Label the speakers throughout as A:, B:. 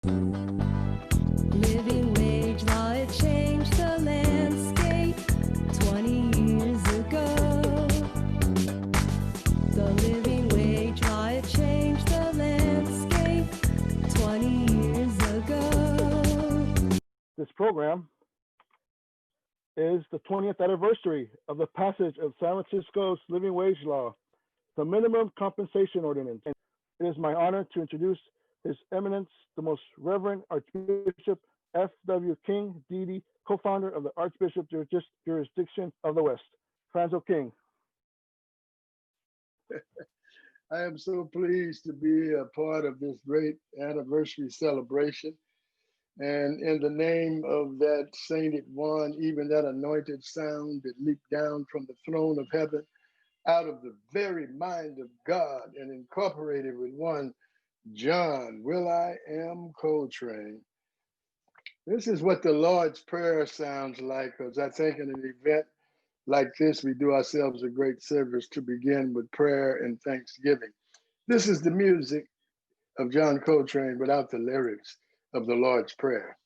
A: Living wage law, it changed the landscape 20 years ago. The living wage law, it changed the landscape 20 years ago.
B: This program is the 20th anniversary of the passage of San Francisco's living wage law, the minimum compensation ordinance. It is my honor to introduce His Eminence, the Most Reverend Archbishop F.W. King, D.D., co-founder of the Archbishop Jurisdiction of the West. Franzo King.
C: I am so pleased to be a part of this great anniversary celebration. And in the name of that sainted one, even that anointed sound that leaped down from the throne of heaven out of the very mind of God and incorporated with one John, Will.I.am Coltrane. This is what the Lord's Prayer sounds like, because I think in an event like this, we do ourselves a great service to begin with prayer and thanksgiving. This is the music of John Coltrane without the lyrics of the Lord's Prayer.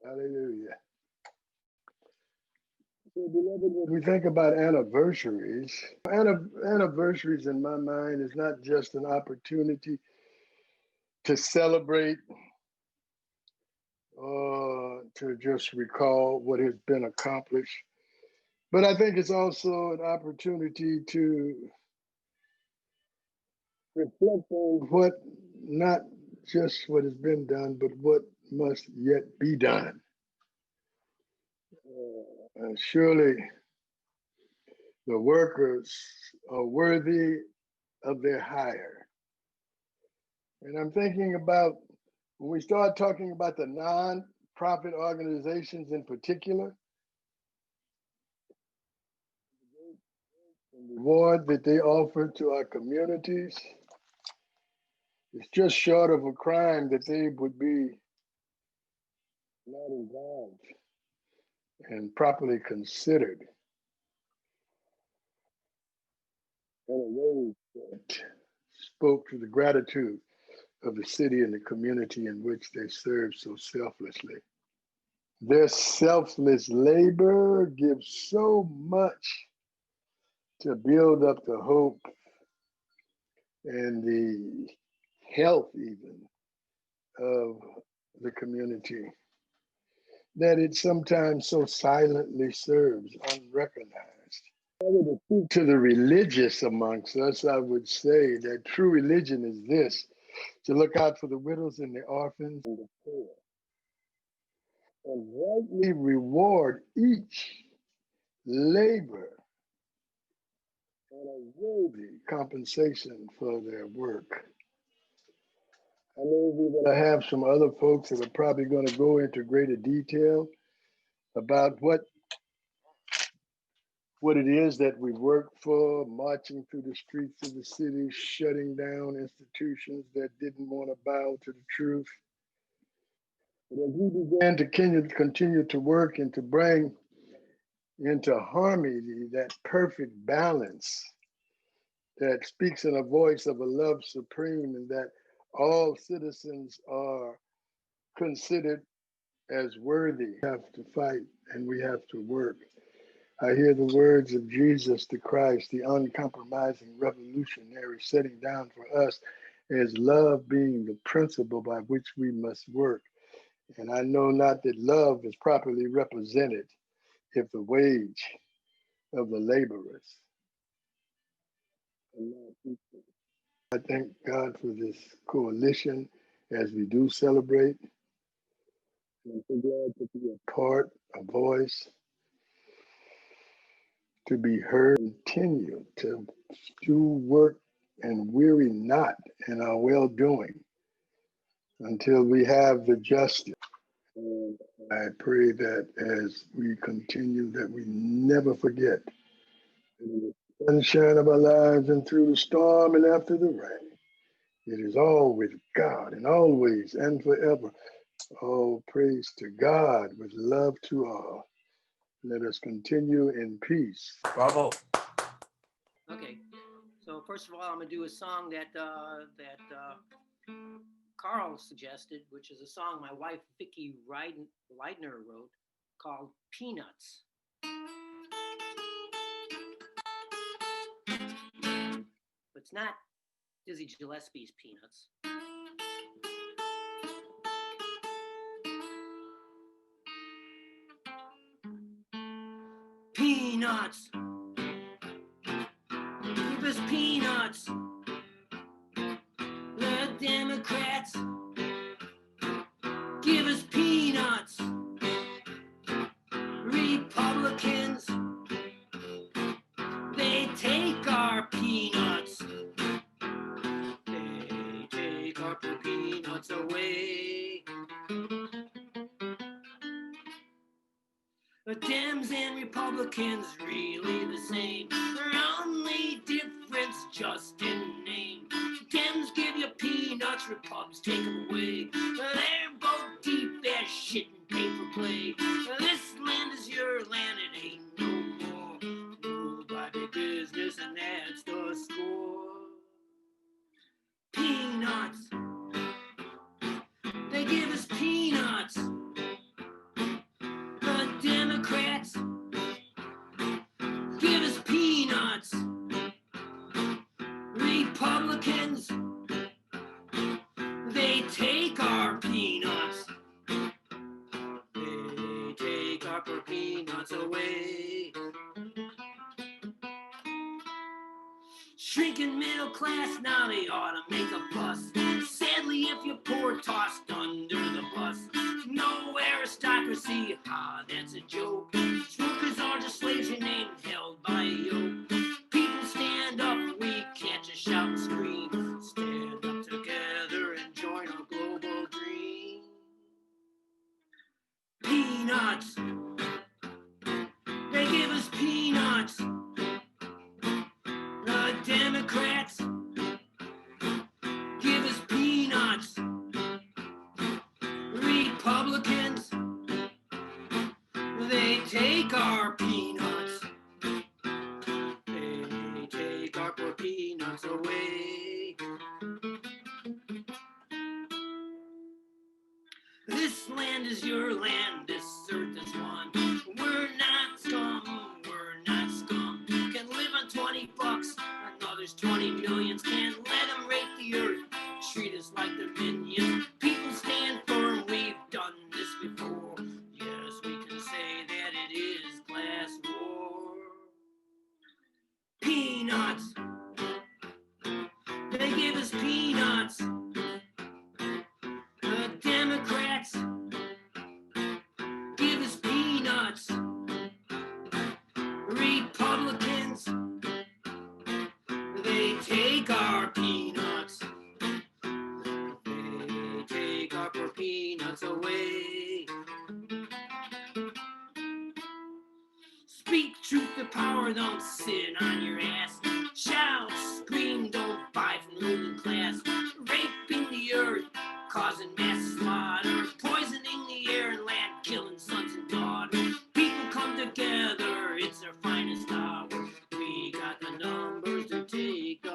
C: Hallelujah. So, beloved, when we think about anniversaries, anniversaries in my mind is not just an opportunity to celebrate or to just recall what has been accomplished, but I think it's also an opportunity to reflect on what, not just what has been done, but what must yet be done. Surely the workers are worthy of their hire. And I'm thinking about when we start talking about the non-profit organizations in particular, the reward that they offer to our communities, it's just short of a crime that they would be not involved and properly considered in a way that spoke to the gratitude of the city and the community in which they serve so selflessly. Their selfless labor gives so much to build up the hope and the health even of the community that it sometimes so silently serves unrecognized. If I were to speak to the religious amongst us, I would say that true religion is this: to look out for the widows and the orphans and the poor, and rightly reward each labor and a worthy compensation for their work. I know we're going to have some other folks that are probably going to go into greater detail about what it is that we work for, marching through the streets of the city, shutting down institutions that didn't want to bow to the truth. But as we began to continue to work and to bring into harmony that perfect balance that speaks in a voice of a love supreme, and that all citizens are considered as worthy. We have to fight and we have to work. I hear the words of Jesus the Christ, the uncompromising revolutionary, setting down for us as love being the principle by which we must work. And I know not that love is properly represented if the wage of the laborers are not equal. I thank God for this coalition as we do celebrate. And I'm so glad to be a part, a voice, to be heard, continue to do work and weary not in our well-doing until we have the justice. And I pray that as we continue, that we never forget in the sunshine of our lives and through the storm and after the rain, it is all with God and always and forever. Oh, praise to God with love to all. Let us continue in peace.
D: Bravo.
E: Okay, so first of all, I'm gonna do a song that Carl suggested, which is a song my wife Vicky Leidner wrote called "Peanuts." But it's not Dizzy Gillespie's Peanuts. Peanuts. Give us peanuts. The Democrats give us peanuts. Republicans, they take our peanuts. They take our peanuts away. The Dems and Republicans really the same. Their only difference just in name. Dems give you peanuts, Repubs take them away. They're both deep as shit and pay for play. This land is your land, it ain't no more. Ruled by big business, and that's the score. Peanuts. They give us peanuts. The Democrats give us peanuts. Republicans, they take our peanuts. They take our peanuts away. Shrinking middle class, now they ought to make a fuss. Sadly, if you're poor, tossed under the bus. No aristocracy, that's a joke. Workers are just slaves, your name held by a yoke. People stand up, we can't just shout and scream. Stand up together and join our global dream. Peanuts. They give us peanuts. The Democrats give us peanuts. Republicans, they take our peanuts. They take our poor peanuts away. This land is your land, this earth is one. We're not scum, we're not scum. Can live on $20, others 20 millions. Can't let them rape the earth, treat us like they're minions. People stand firm, we've done this before. Yes, we can say that it is class war. Peanuts. They give us peanuts. The Democrats give us peanuts. Republicans, they take our peanuts. They take our poor peanuts away. Speak truth to power, don't sit on your ass. Shout, scream, don't buy from ruling class. Raping the earth, causing mass slaughter. Poisoning the air and land, killing sons and daughters. People come together, it's their finest hour. We got the numbers to take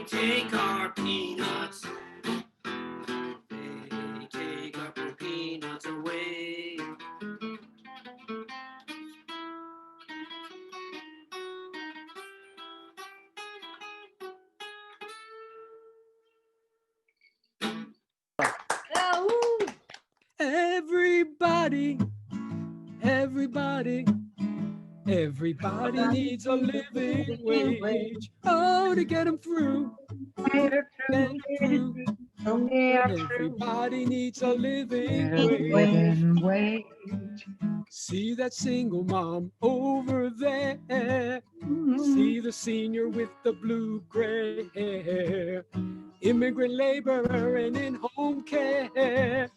E: take our peanuts. They take our poor peanuts away.
D: Everybody, everybody, everybody needs a living wage. Oh, to get them through. Get 'em through. Everybody needs a living wage. See that single mom over there. See the senior with the blue gray hair. Immigrant laborer and in-home care.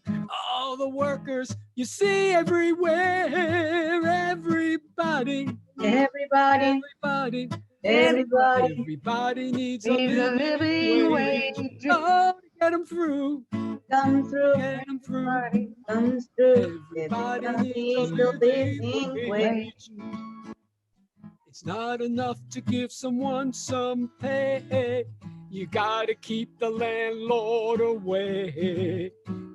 D: All the workers you see everywhere. Everybody, everybody, everybody needs a living wage. Oh, to get them through.
F: Come through,
D: Get them through.
F: comes through.
D: Everybody needs a living wage. It's not enough to give someone some pay. You gotta keep the landlord away.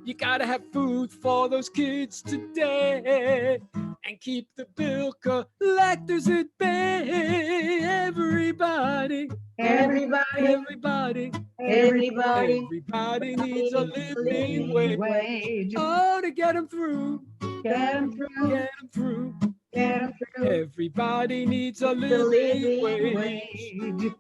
D: You gotta have food for those kids today. And keep the bill collectors at bay. Everybody,
F: Everybody,
D: everybody,
F: everybody,
D: everybody needs a living wage. Oh, to get them through.
F: get 'em through,
D: Get them through.
F: get 'em through.
D: Everybody needs a
F: The
D: living
F: living
D: wage.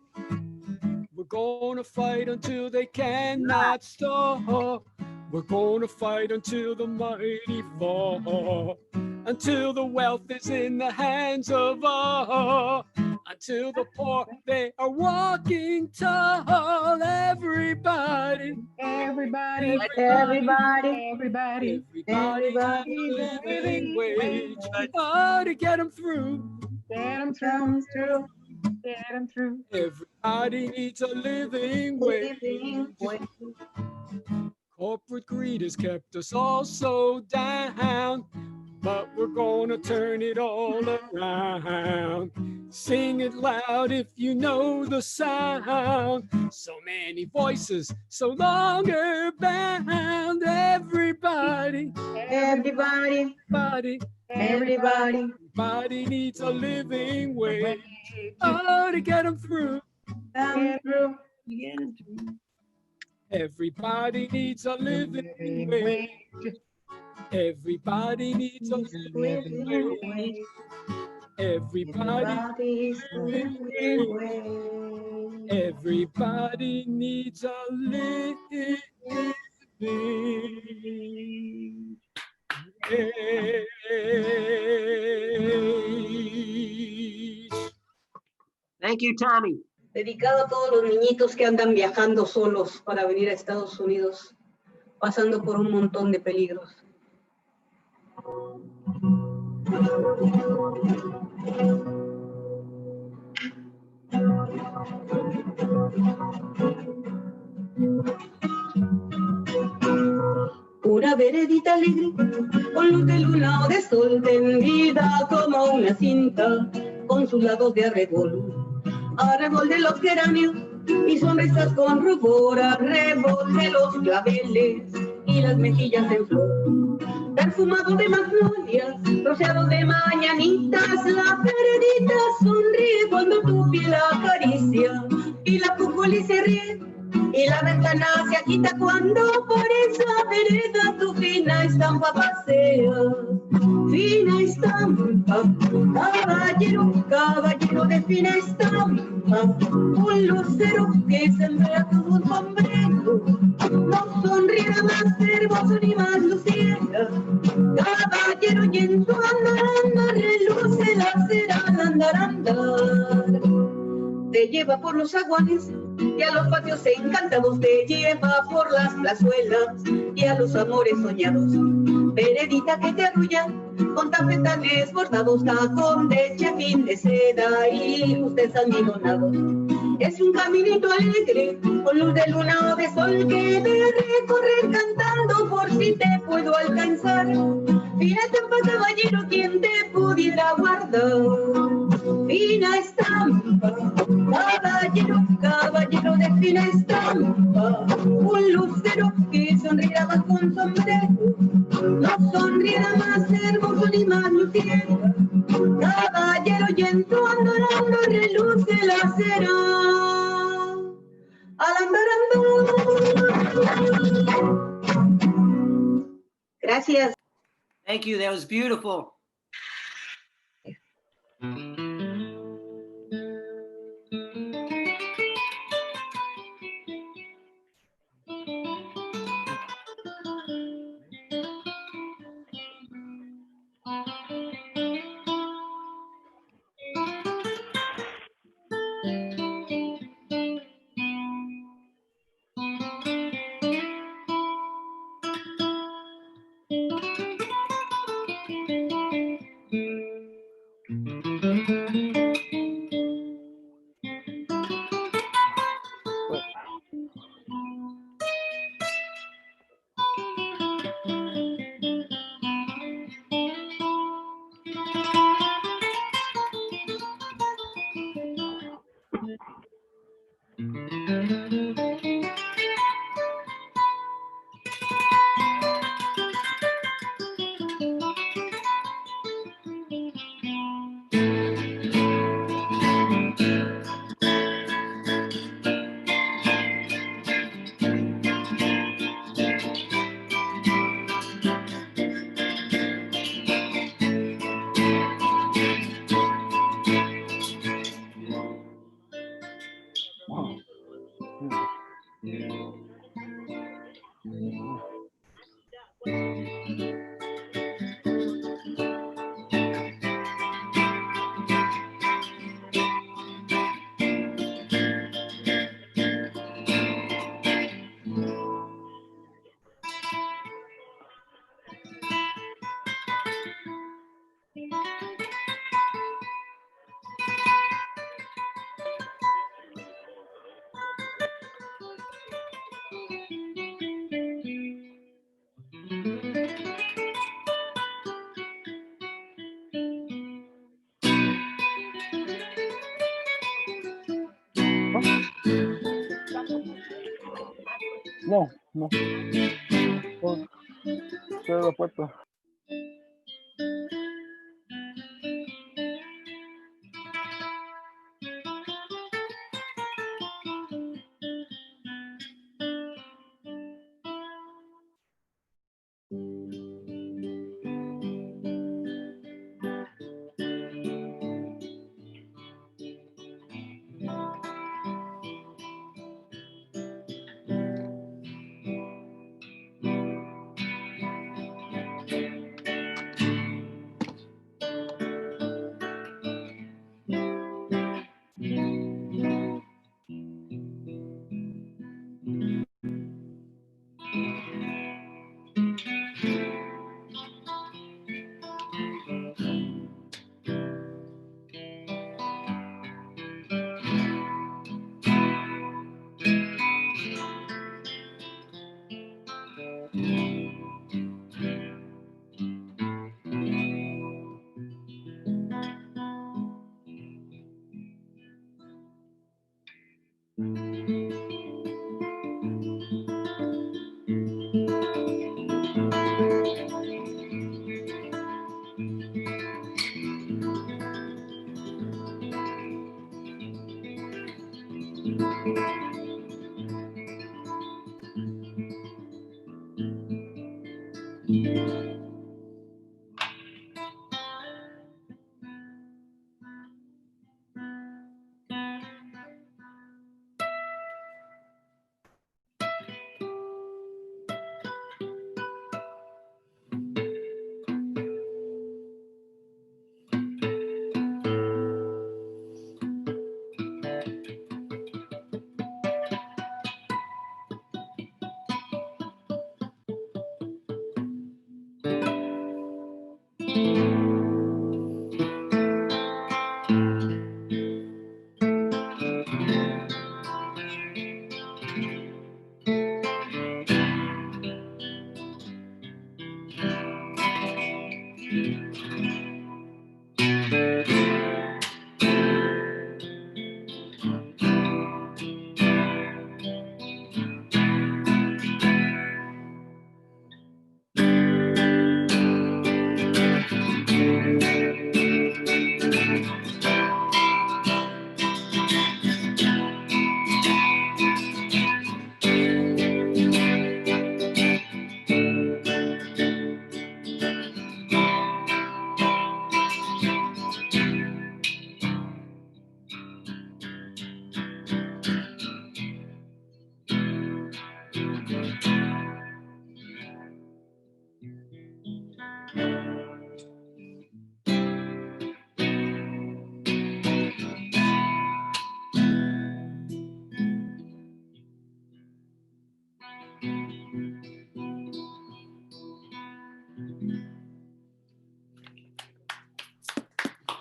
D: We're gonna fight until they cannot stop. We're gonna fight until the mighty fall. Until the wealth is in the hands of all. Until the poor, they are walking tall. Everybody,
F: Everybody,
D: everybody,
F: everybody,
D: everybody needs a living wage. Oh, to get them through.
F: get 'em through, get 'em through.
D: Everybody needs a living wage.
F: Living wage.
D: Corporate greed has kept us all so down, but we're gonna turn it all around. Sing it loud if you know the sound. So many voices, so longer bound. Everybody,
F: Everybody,
D: everybody,
F: everybody,
D: everybody needs a living wage. Oh, to get them through.
F: come through.
D: Everybody needs a living wage. Everybody needs a living
F: Living
D: wage.
F: wage.
D: Everybody,
F: Everybody's living wage.
D: everybody needs a living wage.
E: Thank you, Tommy.
G: Dedicado a todos los niñitos que andan viajando solos para venir a Estados Unidos, pasando por un montón de peligros. Una veredita alegre, con luz de luna o de sol, tendida como una cinta, con sus lados de arrebol de los geranios y sonrisas con rubor, arrebol de los claveles y las mejillas en flor, perfumado de magnolias, rociado de mañanitas, la veredita sonríe cuando tu piel la acaricia y la cúpula se ríe. Y la ventana se agita cuando por esa vereda tu fina estampa pasea. Fina estampa, caballero, caballero de fina estampa. Un lucero que sembra tu sombrero. No sonriera más hermoso ni más luciera. Caballero y en su andar reluce la cera al andar. Te lleva por los aguanes y a los patios encantados, te lleva por las plazuelas y a los amores soñados. Veredita que te arrulla con tafetanes bordados, tacón de chapín de seda y usted almidonados. Es un caminito alegre con luz de luna o de sol que de recorrer cantando por si te puedo alcanzar. Fina estampa, caballero, quien te pudiera guardar. Fina estampa, caballero, caballero de fina estampa, un lucero que sonriera bajo un sombrero, no sonriera más hermoso ni más luciente, caballero yendo andando reluce la cera. Gracias.
E: Thank you. That was beautiful.
B: No, no. Cierra la puerta.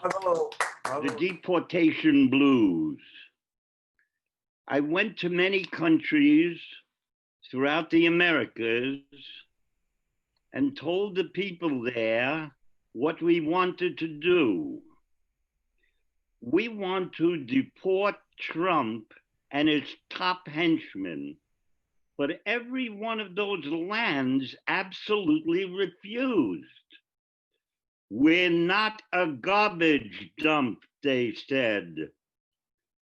H: The deportation blues. I went to many countries throughout the Americas and told the people there what we wanted to do. We want to deport Trump and his top henchmen, but every one of those lands absolutely refused. We're not a garbage dump, they said,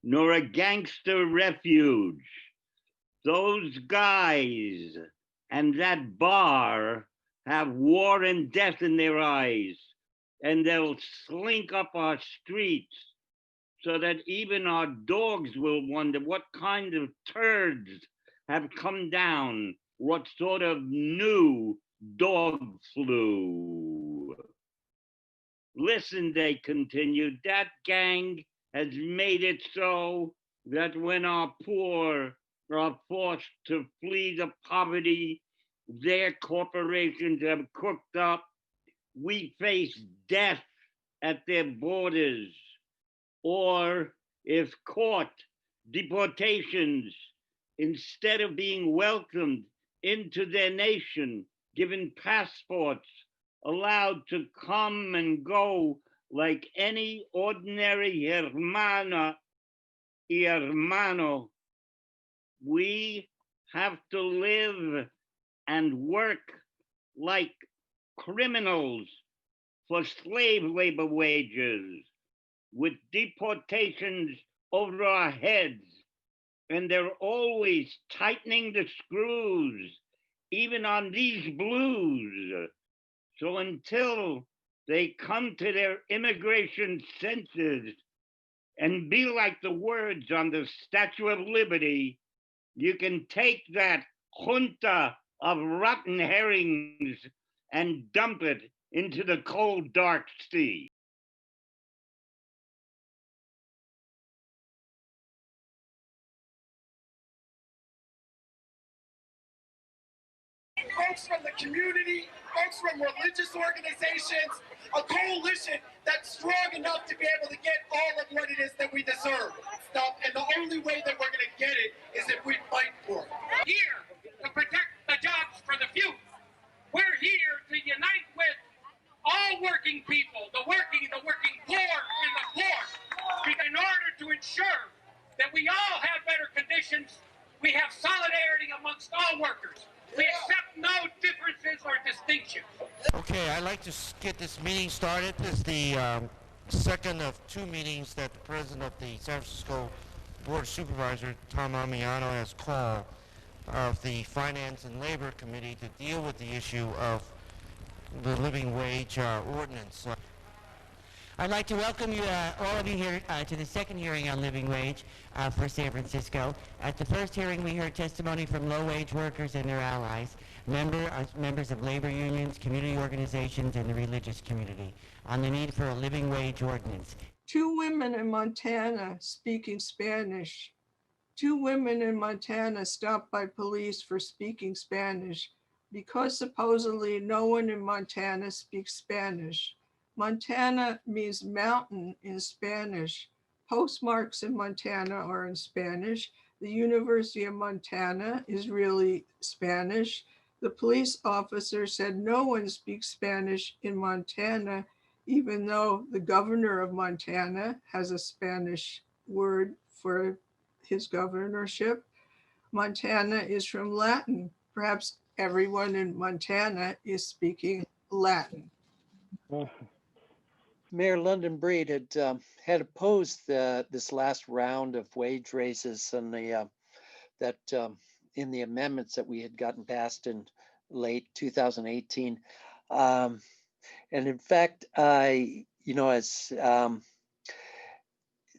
H: nor a gangster refuge. Those guys and that bar have war and death in their eyes, and they'll slink up our streets so that even our dogs will wonder what kind of turds have come down, what sort of new dog flu. Listen, they continued, that gang has made it so that when our poor are forced to flee the poverty their corporations have cooked up, we face death at their borders, or if caught, deportations, instead of being welcomed into their nation, given passports, allowed to come and go like any ordinary hermana y hermano. We have to live and work like criminals for slave labor wages, with deportations over our heads, and they're always tightening the screws, even on these blues. So until they come to their immigration senses and be like the words on the Statue of Liberty, you can take that junta of rotten herrings and dump it into the cold, dark sea.
I: Folks from the community, folks from religious organizations, a coalition that's strong enough to be able to get all of what it is that we deserve. Stuff, and the only way that we're going to get it is if we fight for it. Here to protect the jobs for the few. We're here to unite with all working people, the working poor, and the poor, in order to ensure that we all have better conditions. We have solidarity amongst all workers. We accept no differences or distinctions.
J: Okay, I'd like to get this meeting started. This is the second of two meetings that the president of the San Francisco Board of Supervisors, Tom Amiano, has called of the Finance and Labor Committee to deal with the issue of the living wage ordinance.
K: I'd like to welcome you, all of you here to the second hearing on living wage for San Francisco. At the first hearing, we heard testimony from low-wage workers and their allies, members of labor unions, community organizations, and the religious community on the need for a living wage ordinance.
L: Two women in Montana speaking Spanish. Two women in Montana stopped by police for speaking Spanish because supposedly no one in Montana speaks Spanish. Montana means mountain in Spanish. Postmarks in Montana are in Spanish. The University of Montana is really Spanish. The police officer said no one speaks Spanish in Montana, even though the governor of Montana has a Spanish word for his governorship. Montana is from Latin. Perhaps everyone in Montana is speaking Latin.
M: Mayor London Breed had opposed this last round of wage raises and in the amendments that we had gotten passed in late 2018. And in fact, as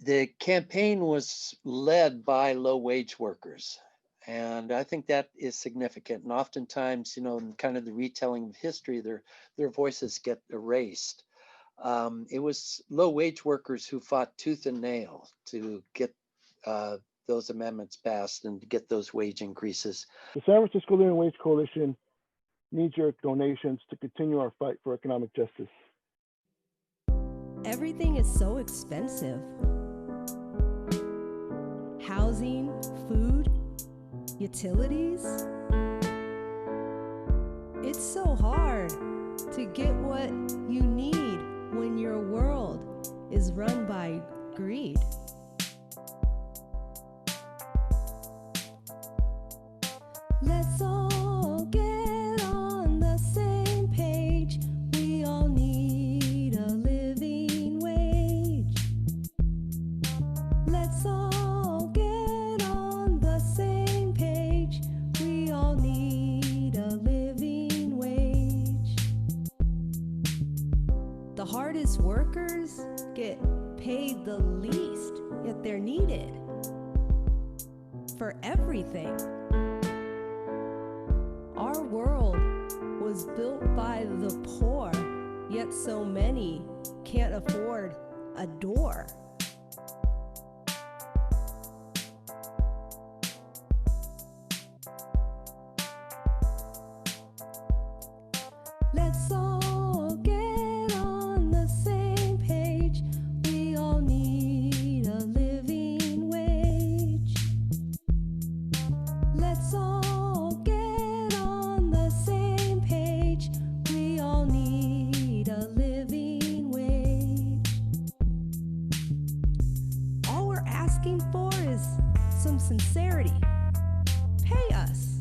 M: the campaign was led by low wage workers. And I think that is significant. And oftentimes, in kind of the retelling of history, their voices get erased. It was low wage workers who fought tooth and nail to get those amendments passed and to get those wage increases.
B: The San Francisco Living Wage Coalition needs your donations to continue our fight for economic justice.
A: everything is so expensive. Housing, food, utilities. It's so hard to get what you need when your world is run by greed. Let's all get on the same page. We all need a living wage. Let's all get on the same page. We all need a living wage. The hardest workers get paid the least, yet they're needed for everything. Our world was built by the poor, yet so many can't afford a door. Let's all get on the same page. We all need a living wage. Let's all get on the same page. We all need a living wage. All we're asking for is some sincerity. Pay us.